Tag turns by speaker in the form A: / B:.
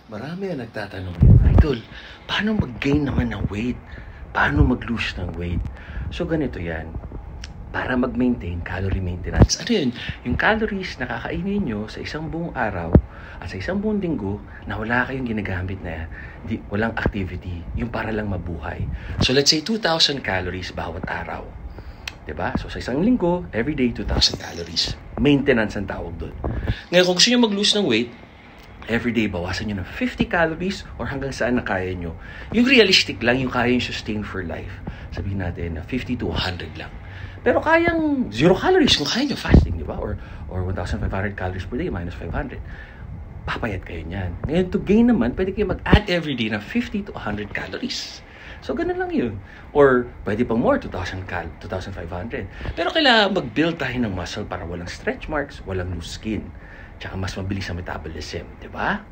A: Marami ang nagtatanong, Idol, paano mag-gain naman ng weight? Paano mag-lose ng weight? So, ganito yan. Para mag-maintain, calorie maintenance. Ano yun? Yung calories na kakainin nyo sa isang buong araw at sa isang buong linggo na wala kayong ginagamit na walang activity. Yung para lang mabuhay. So, let's say 2,000 calories bawat araw. Diba? So, sa isang linggo, everyday 2,000 calories. Maintenance ang tawag doon. Ngayon, kung gusto nyo mag-lose ng weight, everyday, bawasan nyo ng 50 calories or hanggang saan na kaya nyo. Yung realistic lang, yung kaya yung sustain for life. Sabihin natin na 50 to 100 lang. Pero kayang 0 calories kung kaya nyo fasting, di ba? Or 1,500 calories per day minus 500. Papayat kayo niyan. Ngayon, to gain naman, pwede kayo mag-add everyday ng 50 to 100 calories. So, ganun lang yun. Or, pwede pang more, 2,500. Pero kailangan mag-build tayo ng muscle para walang stretch marks, walang loose skin. Tsaka mas mabilis ang metabolism, di ba?